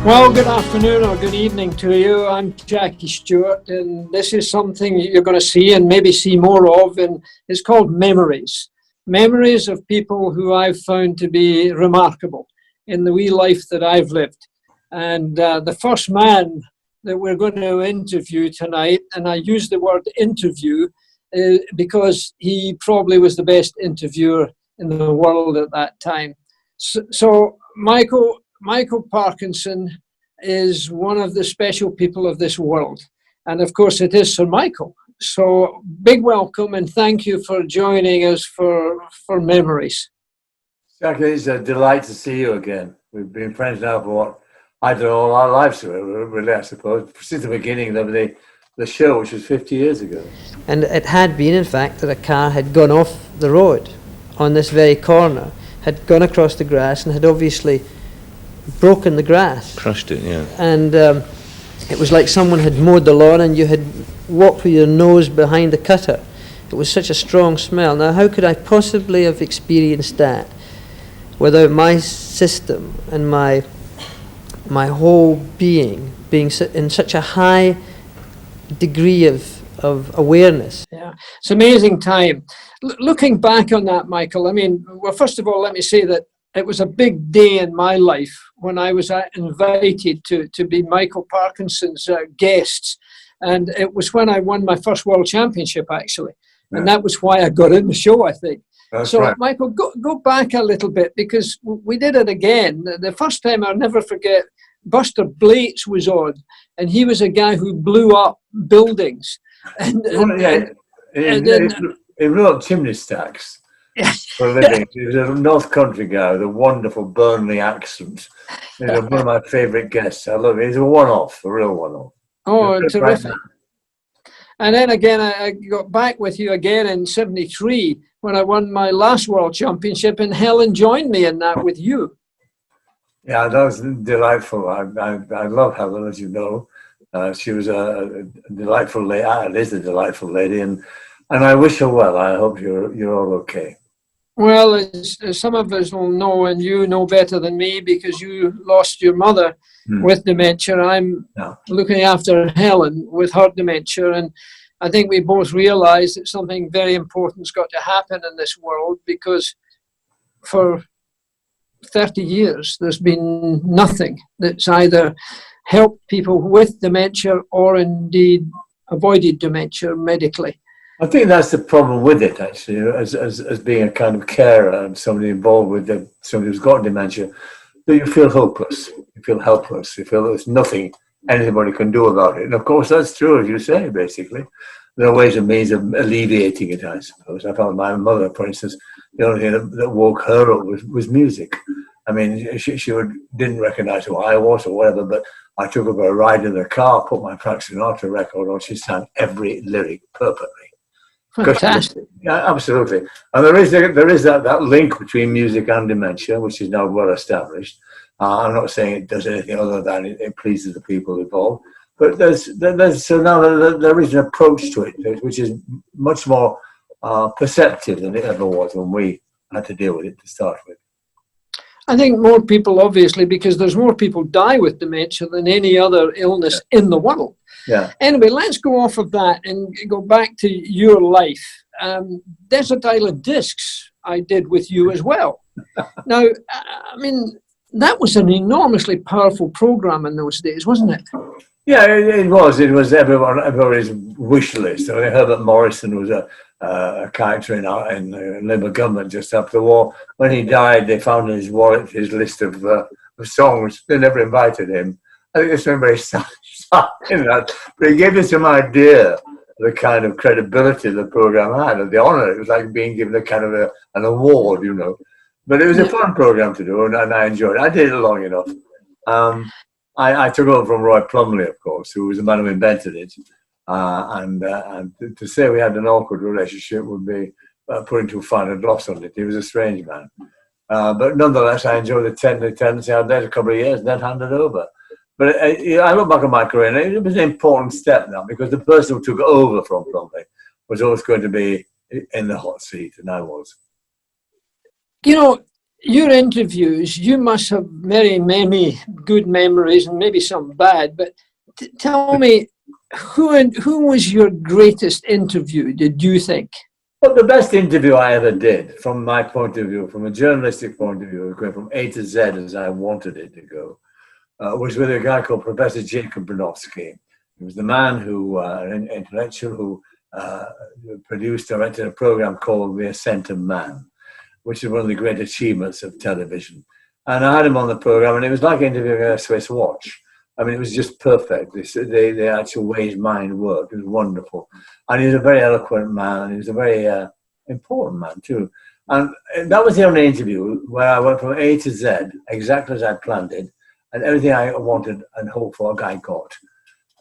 Well, good afternoon or good evening to you. I'm Jackie Stewart, and this is something you're going to see and maybe see more of, and it's called memories. Memories of people who I've found to be remarkable in the wee life that I've lived. And the first man that we're going to interview tonight, and I use the word interview because he probably was the best interviewer in the world at that time. So Michael Parkinson is one of the special people of this world. And of course it is Sir Michael. So big welcome and thank you for joining us for Memories. Jackie, it's a delight to see you again. We've been friends now for what, I don't know, all our lives, really, I suppose, since the beginning of the show, which was 50 years ago. And it had been, in fact, that a car had gone off the road on this very corner, had gone across the grass and had obviously broken the grass. Crushed it, yeah. And it was like someone had mowed the lawn and you had walked with your nose behind the cutter. It was such a strong smell. Now, how could I possibly have experienced that without my system and my whole being in such a high degree of awareness? Yeah, it's an amazing time. Looking back on that, Michael, I mean, well, first of all, let me say that it was a big day in my life when I was invited to be Michael Parkinson's guests. And it was when I won my first world championship, actually. Yeah. And that was why I got in the show, I think. That's so, right. Michael, go back a little bit, because we did it again. The first time, I'll never forget, Buster Blades was on, and he was a guy who blew up buildings. He blew up chimney stacks for a living. He was a North Country guy with a wonderful Burnley accent. He's one of my favourite guests. I love him. He's a one-off, a real one-off. Oh, terrific. And then again, I got back with you again in 73 when I won my last world championship, and Helen joined me in that with you. Yeah, that was delightful. I love Helen, as you know. She was a delightful lady. It is a delightful lady, and I wish her well. I hope you're all okay. Well, as some of us will know, and you know better than me because you lost your mother with dementia. I'm looking after Helen with her dementia, and I think we both realise that something very important's got to happen in this world, because for 30 years there's been nothing that's either helped people with dementia or indeed avoided dementia medically. I think that's the problem with it, actually, as being a kind of carer and somebody involved with somebody who's got dementia, that you feel hopeless, you feel helpless, you feel there's nothing anybody can do about it. And of course, that's true, as you say, basically. There are ways and means of alleviating it, I suppose. I found my mother, for instance, the only thing that woke her up was music. I mean, she didn't recognise who I was or whatever, but I took her for a ride in the car, put my Frank Sinatra record on, she sang every lyric perfectly. Fantastic. Yeah, absolutely. And there is that link between music and dementia, which is now well established. I'm not saying it does anything other than it pleases the people involved, but so now there is an approach to it which is much more perceptive than it ever was when we had to deal with it to start with. I think more people, obviously, because there's more people die with dementia than any other illness in the world. Yeah. Anyway, let's go off of that and go back to your life. Desert Island Discs I did with you as well. Now, I mean, that was an enormously powerful program in those days, wasn't it? Yeah, it was. It was everybody's wish list. I mean, Herbert Morrison was a character in Labour government just after the war. When he died, they found in his wallet his list of songs. They never invited him. I think there's something very sad in that. But it gave us some idea of the kind of credibility the program had, and the honour. It was like being given a kind of an award, you know. But it was a fun program to do, and I enjoyed it. I did it long enough. I took over from Roy Plumley, of course, who was the man who invented it. And to say we had an awkward relationship would be putting too fine a gloss on it. He was a strange man. But nonetheless, I enjoyed the tendency I had there a couple of years and then handed over. But I look back on my career, and it was an important step now, because the person who took over from Plumley was always going to be in the hot seat, and I was. You know, your interviews, you must have very many good memories and maybe some bad, but tell me, who was your greatest interview, did you think? Well, the best interview I ever did, from my point of view, from a journalistic point of view, going from A to Z as I wanted it to go, was with a guy called Professor Jacob Bronowski. He was the man who, an intellectual who directed a program called The Ascent of Man, which is one of the great achievements of television. And I had him on the program, and it was like interviewing a Swiss watch. I mean, it was just perfect. The actual way his mind worked, it was wonderful. And he was a very eloquent man, and he was a very important man too. And that was the only interview where I went from A to Z, exactly as I planned it, and everything I wanted and hoped for, I got.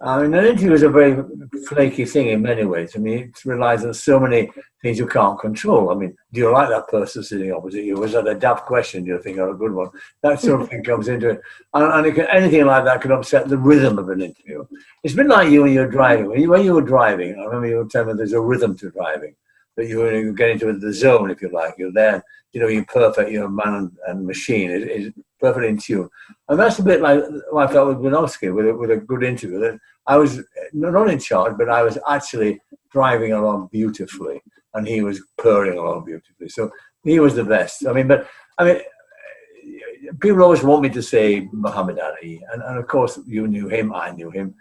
I mean, an interview is a very flaky thing in many ways. I mean, it relies on so many things you can't control. I mean, do you like that person sitting opposite you? Was that a daft question? Do you think, oh, a good one? That sort of thing comes into it. And anything like that can upset the rhythm of an interview. It's been like you when you're driving. When you were driving, I remember you were telling me there's a rhythm to driving, that you get into the zone, if you like. You're there, you're perfect, you're man and machine. It's perfectly in tune. And that's a bit like what I felt with Bronowski, with a good interview. That I was not in charge, but I was actually driving along beautifully, and he was purring along beautifully. So he was the best. I mean, people always want me to say Muhammad Ali, and of course you knew him, I knew him.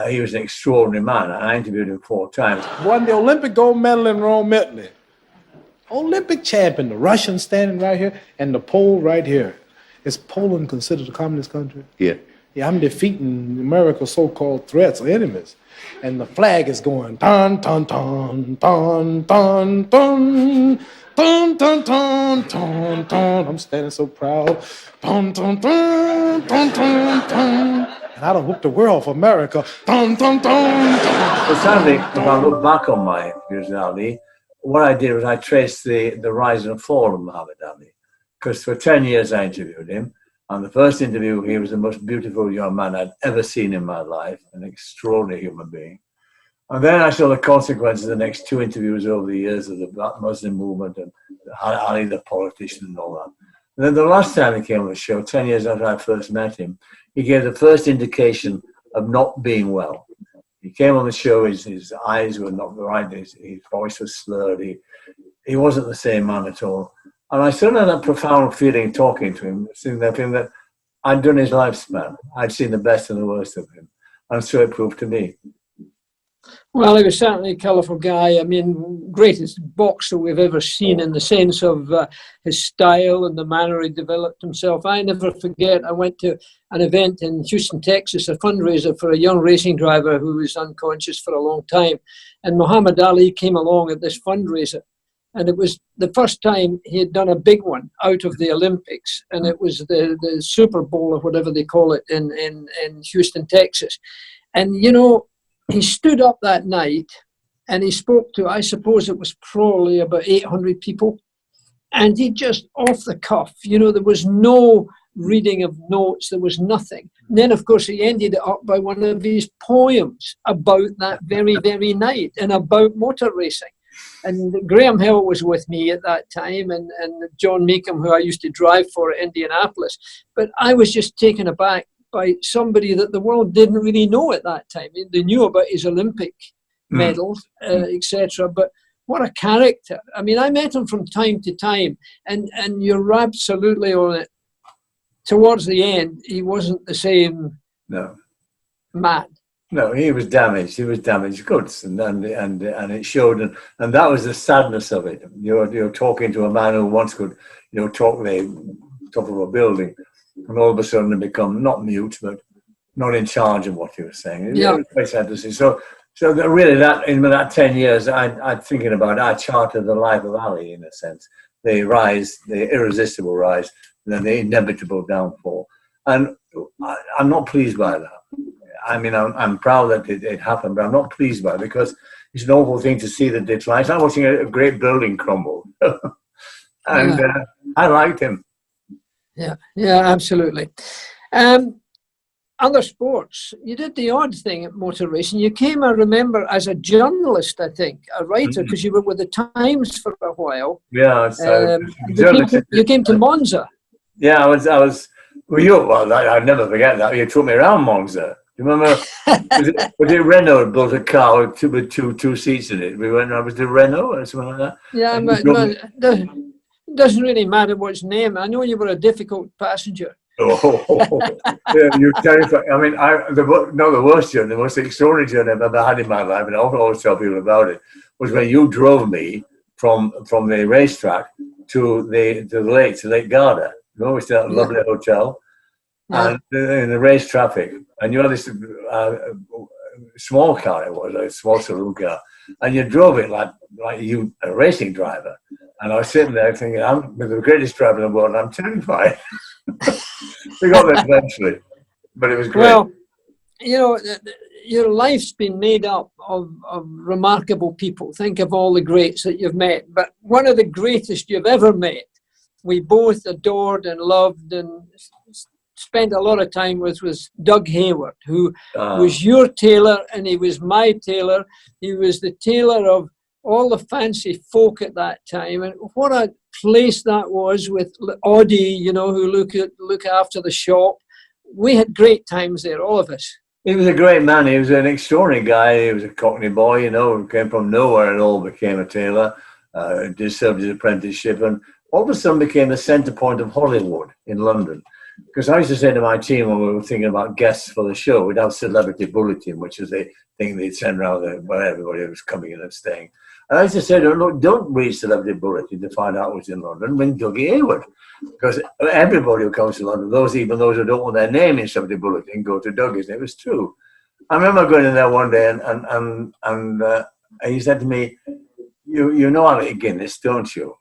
He was an extraordinary man, and I interviewed him 4 times. Won the Olympic gold medal in Rome, Italy. Olympic champion, the Russian standing right here, and the Pole right here. Is Poland considered a communist country? Yeah. Yeah, I'm defeating America's so-called threats or enemies. And the flag is going, dun, dun, dun, dun, dun, dun, dun, dun, dun, dun, dun. I'm standing so proud. Dun, dun, dun, dun, dun, dun. And I done whooped the world for America. Dun, dun, dun, dun. But sadly, if I look back on my interviews with Ali, what I did was I traced the rise and fall of Muhammad Ali. Because for 10 years I interviewed him. On the first interview, he was the most beautiful young man I'd ever seen in my life, an extraordinary human being. And then I saw the consequences of the next 2 interviews over the years of the Black Muslim movement and Ali, the politician, and all that. And then the last time he came on the show, 10 years after I first met him, he gave the first indication of not being well. He came on the show, his eyes were not right, his voice was slurred, he wasn't the same man at all. And I still had that profound feeling talking to him, seeing that feeling that I'd done his lifespan. I'd seen the best and the worst of him. And so it proved to me. Well, he was certainly a colourful guy. I mean, greatest boxer we've ever seen in the sense of his style and the manner he developed himself. I never forget, I went to an event in Houston, Texas, a fundraiser for a young racing driver who was unconscious for a long time. And Muhammad Ali came along at this fundraiser. And it was the first time he had done a big one out of the Olympics. And it was the Super Bowl or whatever they call it in Houston, Texas. And, you know, he stood up that night and he spoke to, I suppose it was probably about 800 people. And he just off the cuff, you know, there was no reading of notes, there was nothing. And then, of course, he ended it up by one of his poems about that very, very night and about motor racing. And Graham Hill was with me at that time, and John Meekham, who I used to drive for at Indianapolis. But I was just taken aback by somebody that the world didn't really know at that time. They knew about his Olympic medals, etc. But what a character. I mean, I met him from time to time, and you're absolutely on it. Towards the end, he wasn't the same man. No, he was damaged. He was damaged goods, and it showed, and that was the sadness of it. You're talking to a man who once could, talk the top of a building, and all of a sudden become not mute, but not in charge of what he was saying. It was very sad to see. So really, that in that 10 years, I charted the life of Ali in a sense. The rise, the irresistible rise, and then the inevitable downfall. And I'm not pleased by that. I mean, I'm proud that it happened, but I'm not pleased by it because it's an awful thing to see the decline. It's like watching a great building crumble. I liked him. Yeah, absolutely. other sports, you did the odd thing at motor racing. You came, I remember, as a journalist, I think, a writer, because you were with the Times for a while. Yeah, so You came to Monza. Yeah, I was. Well, I'd never forget that. You took me around Monza. Do you remember? was it Renault had built a car with two seats in it? We went. I was the Renault or something like that. Yeah, but it doesn't really matter what's name. I know you were a difficult passenger. Yeah, you're terrified. I mean, the worst journey, the most extraordinary journey I've ever had in my life, and I always tell people about it, was when you drove me from the racetrack to the lake, to Lake Garda. You know, we stayed at a lovely hotel, and in the race traffic, and you had this small car, it was a small saloon car, and you drove it like you a racing driver. And I was sitting there thinking, I'm the greatest driver in the world, and I'm terrified. We got there eventually, but it was great. Well, you know, your life's been made up of remarkable people. Think of all the greats that you've met. But one of the greatest you've ever met, we both adored and loved and spent a lot of time with, was Doug Hayward, who was your tailor and he was my tailor. He was the tailor of all the fancy folk at that time, and what a place that was with Audie, you know, who look after the shop. We had great times there, all of us. He was a great man. He was an extraordinary guy. He was a Cockney boy, you know, who came from nowhere and all became a tailor, did serve his apprenticeship, and all of a sudden became the centre point of Hollywood in London. Because I used to say to my team when we were thinking about guests for the show, we'd have Celebrity Bulletin, which is the thing they'd send around where everybody was coming in and staying. And I used to say to them, look, don't read Celebrity Bulletin to find out who's in London. Ring Dougie Hayward. Because everybody who comes to London, even those who don't want their name in Celebrity Bulletin, go to Dougie's. And it was true. I remember going in there one day and he said to me, you know Alec Guinness, don't you?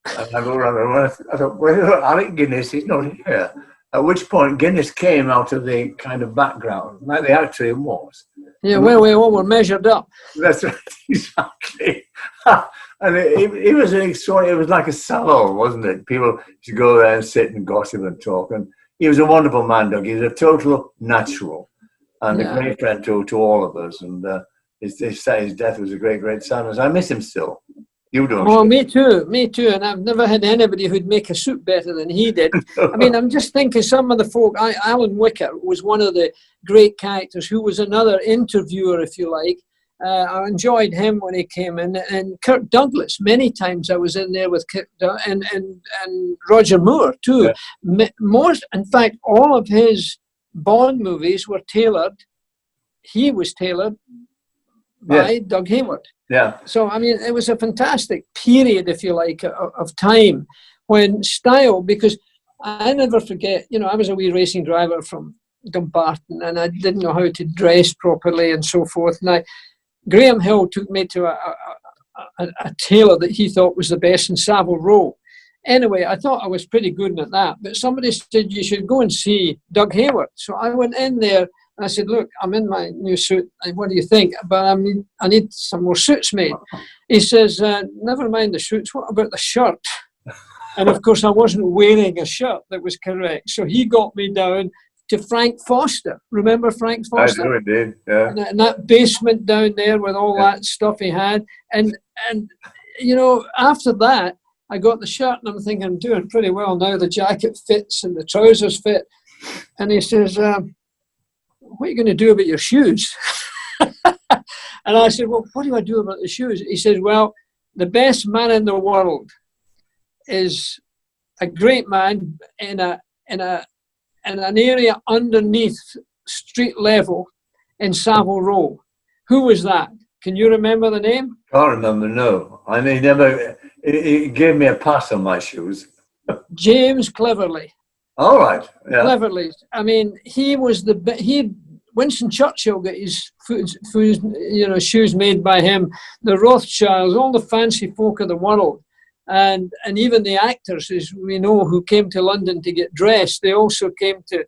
And I go around and I thought, well, Alec Guinness, he's not here. At which point Guinness came out of the kind of background, like the actor he was. Yeah, well, we all were measured up. That's right, exactly. And it was an extraordinary, it was like a salon, wasn't it? People used to go there and sit and gossip and talk. And he was a wonderful man, Doug. He was a total natural and a great friend to all of us. And his death was a great, great sadness. I miss him still. You don't. Oh, me too. And I've never had anybody who'd make a suit better than he did. I mean, I'm just thinking some of the folk. Alan Wicker was one of the great characters, who was another interviewer, if you like. I enjoyed him when he came in. And Kirk Douglas, many times I was in there with Kirk and Roger Moore too. Yeah. In fact, all of his Bond movies were tailored. He was tailored by Doug Hayward. Yeah. So, I mean, it was a fantastic period, if you like, of time when style, because I never forget, you know, I was a wee racing driver from Dumbarton and I didn't know how to dress properly and so forth. And Graham Hill took me to a tailor that he thought was the best in Savile Row. Anyway, I thought I was pretty good at that, but somebody said you should go and see Doug Hayward. So I went in there. I said, look, I'm in my new suit. What do you think? But I need some more suits made. He says, never mind the suits. What about the shirt? And, of course, I wasn't wearing a shirt that was correct. So he got me down to Frank Foster. Remember Frank Foster? I know it did, yeah. And that basement down there with all that stuff he had. And you know, after that, I got the shirt and I'm thinking, I'm doing pretty well now. The jacket fits and the trousers fit. And he says, what are you going to do about your shoes? And I said, well, what do I do about the shoes? He says, well, the best man in the world is a great man in an area underneath street level in Savile Row. Who was that? Can you remember the name? Can't remember, no. I mean, he gave me a pass on my shoes. James Cleverly. All right. Yeah. Cleverly. I mean, he was Winston Churchill got his shoes made by him. The Rothschilds, all the fancy folk of the world, and even the actors, as we know, who came to London to get dressed, they also came to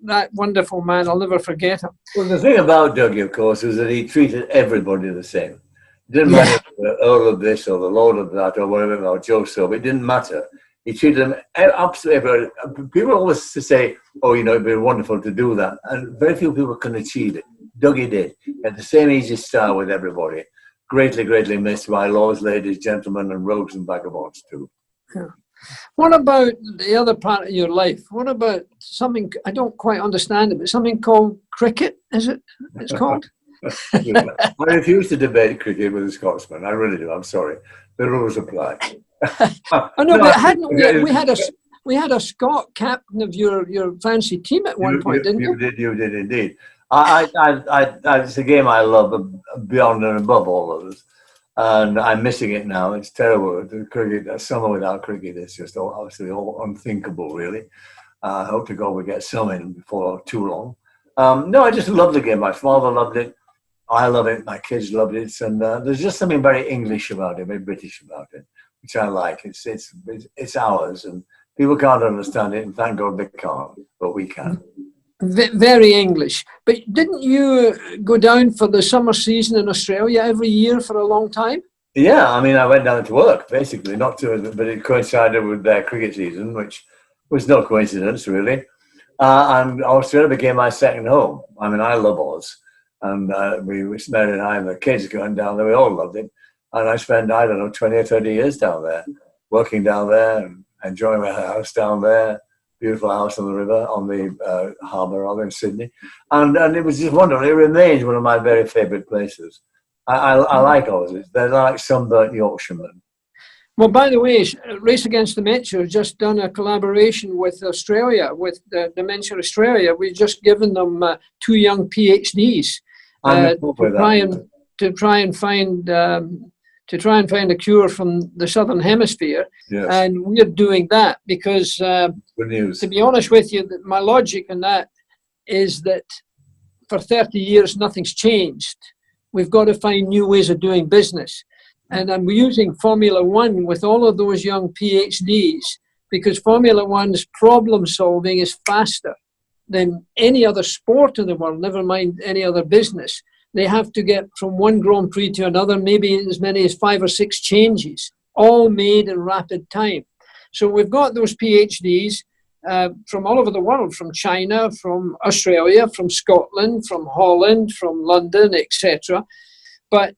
that wonderful man. I'll never forget him. Well, the thing about Dougie, of course, is that he treated everybody the same. It didn't matter if the Earl of this or the Lord of that or whatever, or Joe Soap. It didn't matter. He treated them absolutely. People always say, "Oh, you know, it'd be wonderful to do that," and very few people can achieve it. Dougie did. He had the same easy style with everybody. Greatly, greatly missed by lords, ladies, gentlemen, and rogues and vagabonds too. Yeah. What about the other part of your life? What about something I don't quite understand it, but something called cricket? Is it? It's called. I refuse to debate cricket with a Scotsman. I really do. I'm sorry. The rules apply. Oh no, but hadn't we had a Scot captain of your fancy team at one point, didn't you? You did indeed. It's a game I love beyond and above all others, and I'm missing it now. It's terrible. The cricket, a summer without cricket is just obviously all unthinkable, really. I hope to God we get some in before too long. No, I just love the game. My father loved it. I love it. My kids loved it, and there's just something very English about it, very British about it, which I like. It's ours, and people can't understand it, and thank God they can't, but we can. Very English. But didn't you go down for the summer season in Australia every year for a long time? Yeah, I mean, I went down to work, basically, but it coincided with their cricket season, which was no coincidence, really. And Australia became my second home. I mean, I love Oz. And Mary and I and the kids going down there, we all loved it. And I spent, 20 or 30 years down there, working down there and enjoying my house down there. Beautiful house on the river, on the harbour rather in Sydney. And it was just wonderful. It remains one of my very favourite places. I like Aussies. They're like sunburnt Yorkshiremen. Well, by the way, Race Against Dementia has just done a collaboration with Australia, with Dementia Australia. We've just given them 2 young PhDs to try and find a cure from the Southern Hemisphere. Yes. And we're doing that because, Good news. to be honest with you, my logic in that is that for 30 years, nothing's changed. We've got to find new ways of doing business. And I'm using Formula One with all of those young PhDs because Formula One's problem solving is faster than any other sport in the world, never mind any other business. They have to get from one Grand Prix to another, maybe as many as 5 or 6 changes, all made in rapid time. So we've got those PhDs from all over the world, from China, from Australia, from Scotland, from Holland, from London, etc. But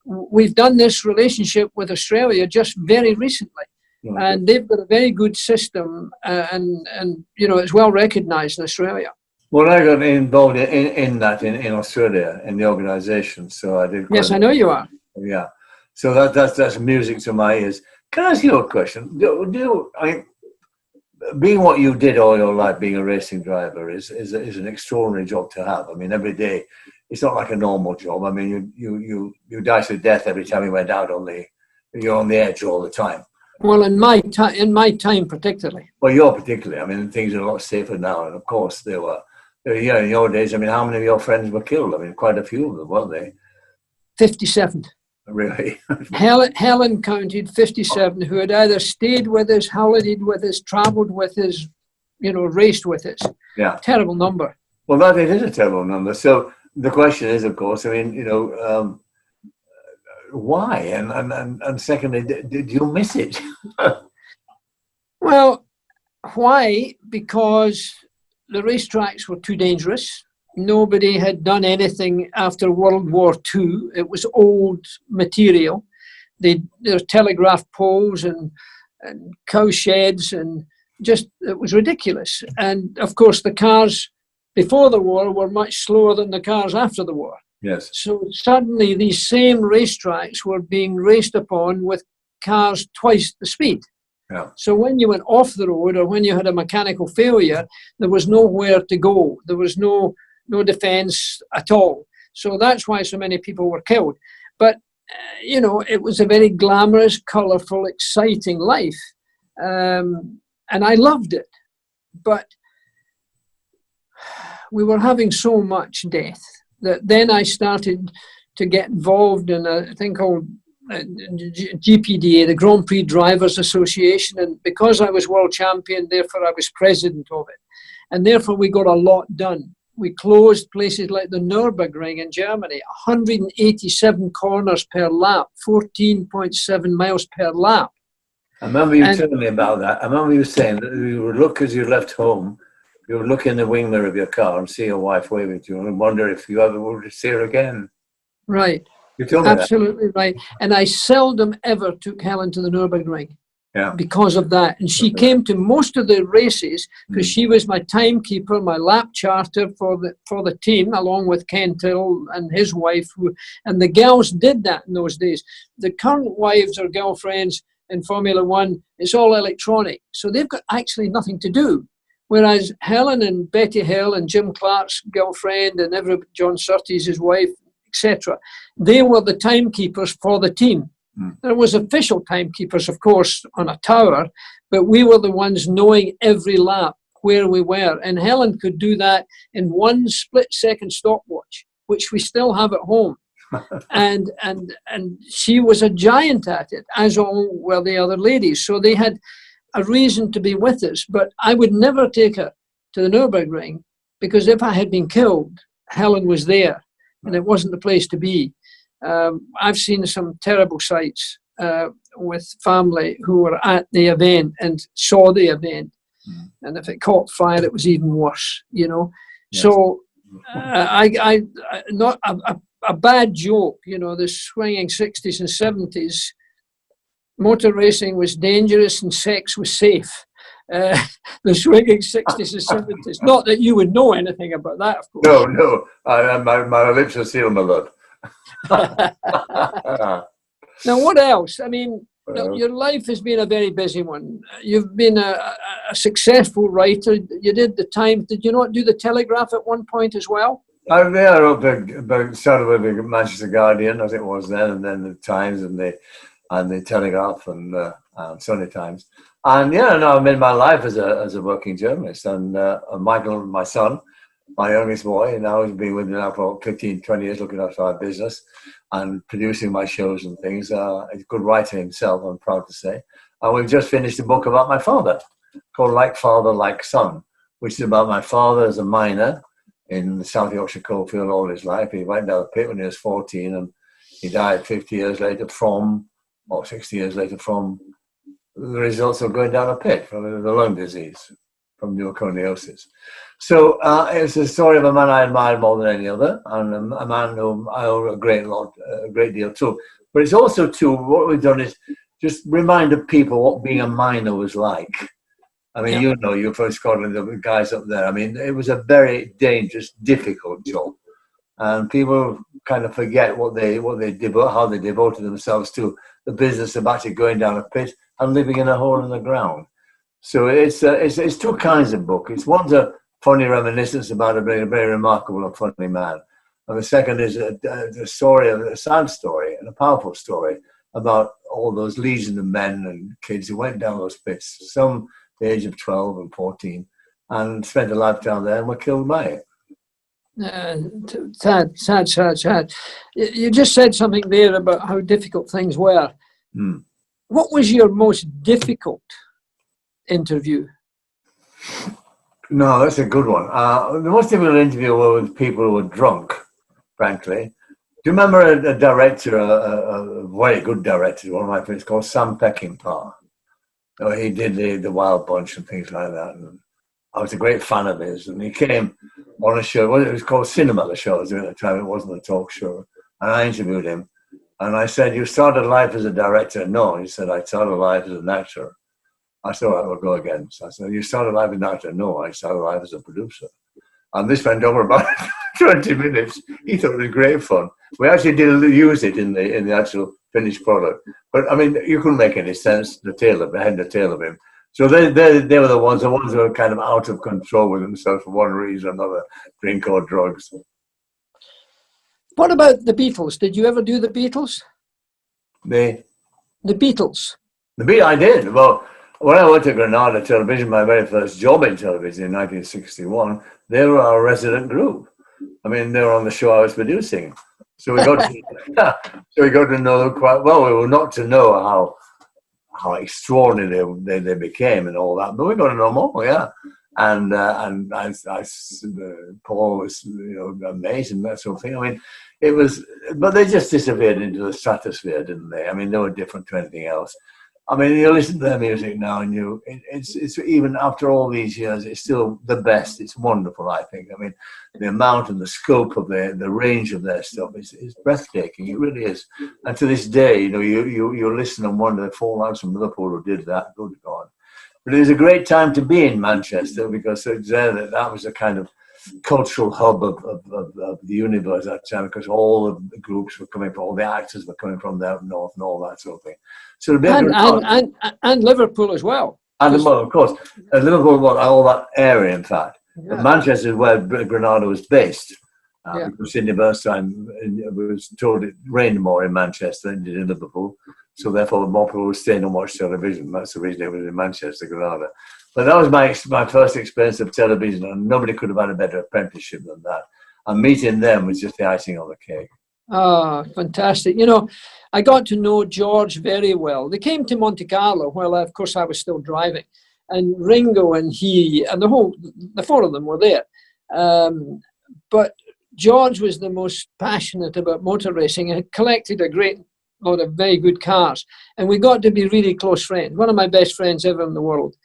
we've done this relationship with Australia just very recently. Okay. And they've got a very good system and it's well recognized in Australia. Well, I got involved in that in Australia, in the organisation. So I did. Yes, I know you are. Yeah. So that's music to my ears. Can I ask you a question? Being what you did all your life, being a racing driver, is an extraordinary job to have. I mean, every day, it's not like a normal job. I mean, you die to death every time you went out you're on the edge all the time. Well, in my time particularly. Well, you're particularly. I mean, things are a lot safer now, and of course they were. Yeah, in your days. I mean, how many of your friends were killed? I mean, quite a few of them, weren't they? 57. Really? Helen counted 57 who had either stayed with us, holidayed with us, travelled with us, raced with us. Yeah. Terrible number. Well, that it is a terrible number. So the question is, of course, I mean, why? And secondly, did you miss it? Well, why? Because the racetracks were too dangerous. Nobody had done anything after World War II. It was old material. There were telegraph poles and cow sheds, and it was ridiculous. And of course, the cars before the war were much slower than the cars after the war. Yes. So suddenly these same racetracks were being raced upon with cars twice the speed. Yeah. So when you went off the road or when you had a mechanical failure, there was nowhere to go. There was no defense at all. So that's why so many people were killed. But, it was a very glamorous, colorful, exciting life. And I loved it. But we were having so much death that then I started to get involved in a thing called GPDA, the Grand Prix Drivers Association. And because I was world champion, therefore I was president of it. And therefore we got a lot done. We closed places like the Nürburgring in Germany, 187 corners per lap, 14.7 miles per lap. I remember you And- telling me about that. I remember you saying that you would look as you left home, you would look in the wing mirror of your car and see your wife waving to you and wonder if you ever would see her again. Right. You told me that. Absolutely right. And I seldom ever took Helen to the Nürburgring Yeah. because of that. And she came to most of the races because she was my timekeeper, my lap charter for the team, along with Ken Tyrrell and his wife. And the girls did that in those days. The current wives or girlfriends in Formula One, it's all electronic. So they've got actually nothing to do. Whereas Helen and Betty Hill and Jim Clark's girlfriend and John Surtees, his wife, etc., they were the timekeepers for the team. There was official timekeepers, of course, on a tower, but we were the ones knowing every lap where we were. And Helen could do that in one split-second stopwatch, which we still have at home. and she was a giant at it, as all were the other ladies. So they had a reason to be with us. But I would never take her to the Nürburgring, because if I had been killed, Helen was there, and it wasn't the place to be. I've seen some terrible sights with family who were at the event and saw the event, and if it caught fire, it was even worse. Yes. So I not a bad joke. The swinging 60s and 70s, motor racing was dangerous and sex was safe. The swinging 60s and 70s. Not that you would know anything about that, of course. No. My lips are sealed, my lord. Now, what else? I mean, your life has been a very busy one. You've been a successful writer. You did the Times. Did you not do the Telegraph at one point as well? I wrote started with the Manchester Guardian, as it was then, and then the Times and the Telegraph and Sunday Times. And I made my life as a working journalist. And Michael, my son, my youngest boy, and now he's been with me now for 15, 20 years looking after our business and producing my shows and things. He's a good writer himself, I'm proud to say. And we've just finished a book about my father called Like Father, Like Son, which is about my father as a miner in the South Yorkshire coalfield all his life. He went down the pit when he was 14 and he died 60 years later from the results of going down a pit from the lung disease, from pneumoconiosis. So it's a story of a man I admired more than any other, and a man whom I owe a great deal to. But it's also, too, what we've done is just reminded people what being a miner was like. I mean, you're from Scotland, the guys up there. I mean, it was a very dangerous, difficult job. And people kind of forget what they how they devoted themselves to the business of actually going down a pit and living in a hole in the ground. So it's two kinds of book. One's a funny reminiscence about a very, very remarkable and funny man. And the second is a story, a sad story and a powerful story about all those legions of men and kids who went down those pits, some the age of 12 and 14, and spent a lifetime there and were killed by it. Sad. You just said something there about how difficult things were. What was your most difficult interview? No, that's a good one. The most difficult interview were with people who were drunk, frankly. Do you remember a director, a very good director, one of my friends called Sam Peckinpah? He did the Wild Bunch and things like that. And I was a great fan of his. And he came on a show, it was called Cinema, the show I was doing at the time. It wasn't a talk show. And I interviewed him. And I said, "You started life as a director?" "No." He said, "I started life as an actor." I said, "All right, we'll go again." So I said, "You started life as an actor?" "No, I started life as a producer." And this went over about 20 minutes. He thought it was great fun. We actually did use it in the actual finished product. But I mean, you couldn't make any sense, the tail of him. So they were the ones who were kind of out of control with themselves for one reason or another, drink or drugs. What about the Beatles? Did you ever do the Beatles? The Beatles. I did. Well, when I went to Granada Television, my very first job in television in 1961, they were our resident group. I mean, they were on the show I was producing. So we got to know them quite well. We were not to know how extraordinary they became and all that, but we got to know more, yeah. And Paul was, amazing, that sort of thing. I mean, it was, but they just disappeared into the stratosphere, didn't they? I mean, they were different to anything else. I mean, you listen to their music now, and it's even after all these years, it's still the best. It's wonderful, I think. I mean, the amount and the scope of the range of their stuff is breathtaking. It really is. And to this day, you listen and wonder the Fallouts from Liverpool who did that. Good God! But it was a great time to be in Manchester because it's there that was a kind of cultural hub of the universe at that time, because all the groups were coming from, all the actors were coming from there up north and all that sort of thing. So and Liverpool as well. And well, of course, Liverpool, all that area, in fact. Yeah. But Manchester is where Granada was based. Yeah. Because Sidney Bernstein was told it rained more in Manchester than it did in Liverpool. So therefore, more people were staying and watch television. That's the reason it was in Manchester, Granada. But that was my first experience of television, and nobody could have had a better apprenticeship than that. And meeting them was just the icing on the cake. Ah, fantastic. I got to know George very well. They came to Monte Carlo while, of course, I was still driving. And Ringo and he and the four of them were there. But George was the most passionate about motor racing and had collected a great lot of very good cars. And we got to be really close friends, one of my best friends ever in the world.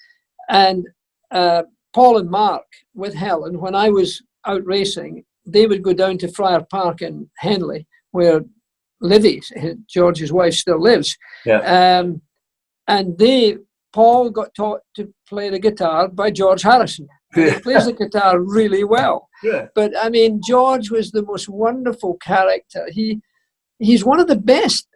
And Paul and Mark with Helen, when I was out racing, they would go down to Friar Park in Henley, where Livy, George's wife, still lives. Yeah. And Paul got taught to play the guitar by George Harrison. He plays the guitar really well. Yeah. But I mean, George was the most wonderful character. He's one of the best.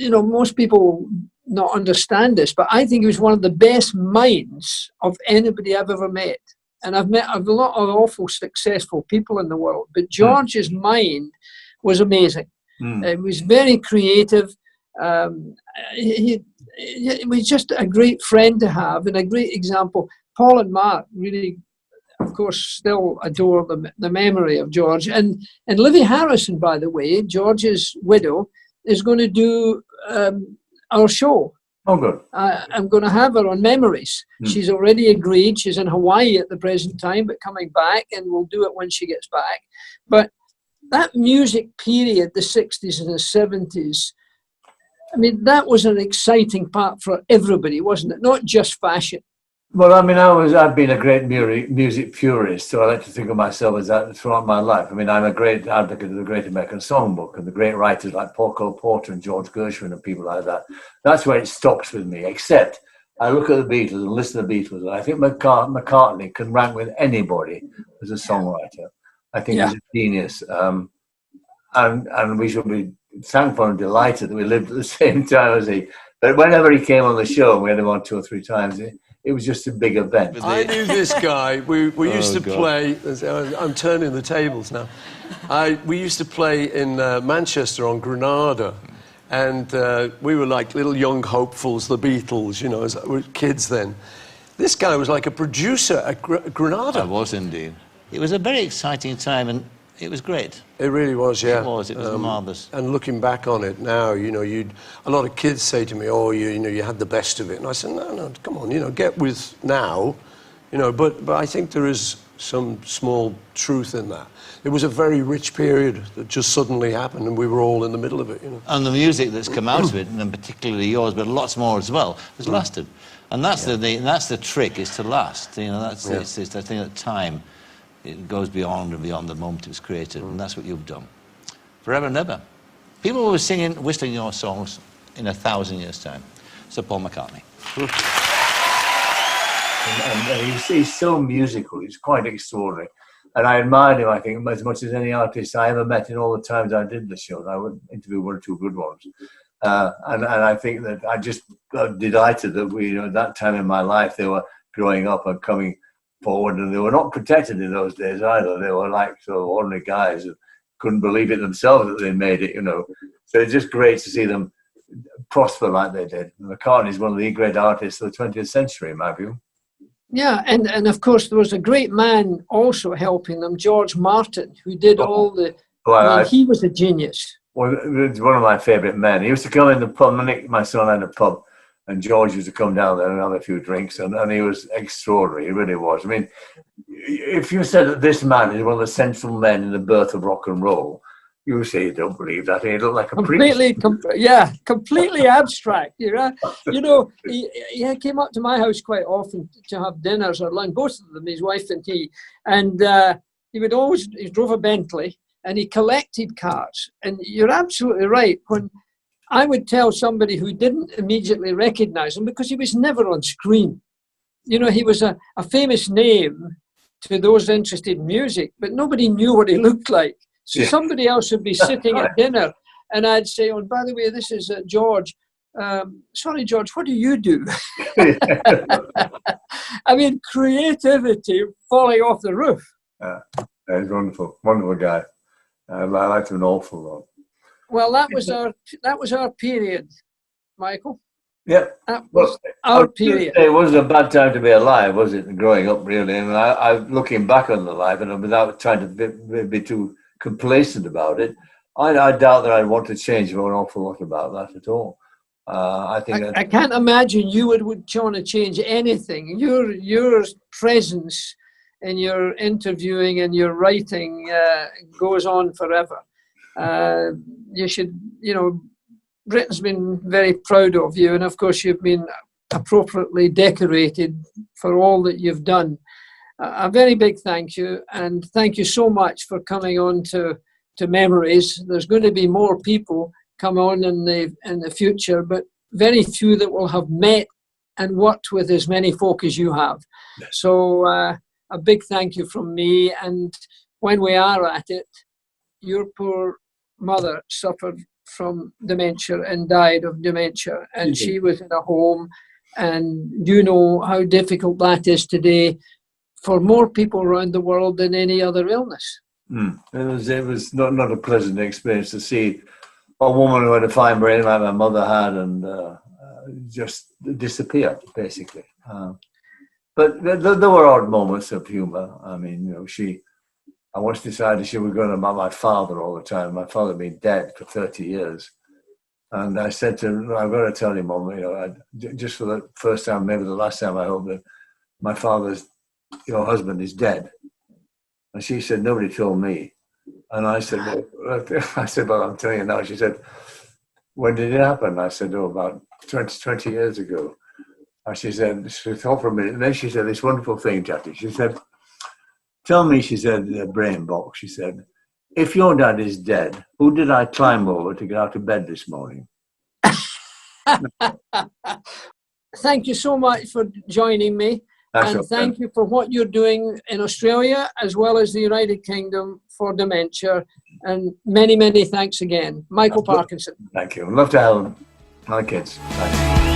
Most people not understand this, but I think he was one of the best minds of anybody I've ever met. And I've met a lot of awful successful people in the world, but George's mind was amazing. It was very creative. He was just a great friend to have and a great example. Paul and Mark really, of course, still adore the memory of George. And Livy Harrison, by the way, George's widow, is going to do our show. Oh, good. I'm going to have her on Memories. She's already agreed. She's in Hawaii at the present time, but coming back, and we'll do it when she gets back. But that music period, the 60s and the 70s, I mean, that was an exciting part for everybody, wasn't it? Not just fashion. Well, I mean, I've been a great music purist, so I like to think of myself as that throughout my life. I mean, I'm a great advocate of the Great American Songbook and the great writers like Paul Cole Porter and George Gershwin and people like that. That's where it stops with me, except I look at the Beatles and listen to the Beatles, and I think McCartney can rank with anybody as a songwriter. I think he's a genius. And we should be thankful and delighted that we lived at the same time as he. But whenever he came on the show, we had him on 2 or 3 times, it was just a big event. I knew this guy. We used to play. I'm turning the tables now. We used to play in Manchester on Granada, and we were like little young hopefuls, the Beatles, as we were kids then. This guy was like a producer at Granada. I was indeed. It was a very exciting time, and it was great. It really was, yeah. It was marvellous. And looking back on it now, a lot of kids say to me, "Oh, you had the best of it," and I said, "No, come on, get with now, But I think there is some small truth in that. It was a very rich period that just suddenly happened, and we were all in the middle of it. And the music that's come out of it, and particularly yours, but lots more as well, has lasted. And that's the trick, is to last. It's the thing that time. It goes beyond and beyond the moment it was created, and that's what you've done. Forever and ever. People will be whistling your songs in 1,000 years' time. Sir Paul McCartney. And he's so musical, he's quite extraordinary. And I admired him, I think, as much as any artist I ever met in all the times I did the show. I would interview 1 or 2 good ones. And I think that I just got delighted that at that time in my life, they were growing up and coming forward, and they were not protected in those days either. They were like sort of ordinary guys who couldn't believe it themselves that they made it, So it's just great to see them prosper like they did. McCartney is one of the great artists of the 20th century, in my view. Yeah, and of course there was a great man also helping them, George Martin, who did all the... he was a genius. Well, it's one of my favourite men. He used to come in the pub. My son had a pub, and George used to come down there and have a few drinks, and he was extraordinary. He really was. I mean, if you said that this man is one of the central men in the birth of rock and roll, You say you don't believe that. You look like a completely, priest. completely abstract. You know, he came up to my house quite often to have dinners or lunch, both of them, his wife and he. And he drove a Bentley and he collected cars. And you're absolutely right. When I would tell somebody who didn't immediately recognize him, because he was never on screen. You know, he was a famous name to those interested in music, but nobody knew what he looked like. So somebody else would be sitting at dinner and I'd say, oh, by the way, this is George. Sorry, George, what do you do? I mean, creativity falling off the roof. He's wonderful, wonderful guy. I liked him an awful lot. Well, that was our period, Michael. Yeah, that was our period. It wasn't a bad time to be alive, was it? Growing up, really. And I looking back on the life, and without trying to be too complacent about it, I doubt that I'd want to change an awful lot about that at all. I can't imagine you would want to change anything. Your presence in your interviewing and your writing goes on forever. You should, Britain's been very proud of you, and of course you've been appropriately decorated for all that you've done. A very big thank you, and thank you so much for coming on to Memories. There's going to be more people come on in the future, but very few that will have met and worked with as many folk as you have. So a big thank you from me. And when we are at it, your poor mother suffered from dementia and died of dementia, and she was in a home, and you know how difficult that is today for more people around the world than any other illness. It was not a pleasant experience to see a woman who had a fine brain like my mother had and just disappear, basically. But there were odd moments of humour. I mean, I once decided she was going about my father all the time. My father had been dead for 30 years. And I said to her, I've got to tell you, Mum, just for the first time, maybe the last time, I hope, that my your husband is dead. And she said, nobody told me. And I said, well, I'm telling you now. She said, when did it happen? I said, about 20 years ago. And she thought for a minute. And then she said this wonderful thing, Jackie. She said, tell me, she said, the brain box, she said, if your dad is dead, who did I climb over to get out of bed this morning? Thank you so much for joining me. Thank you for what you're doing in Australia as well as the United Kingdom for dementia. And many, many thanks again. Michael Parkinson. Thank you. I'd love to have my kids. Thanks.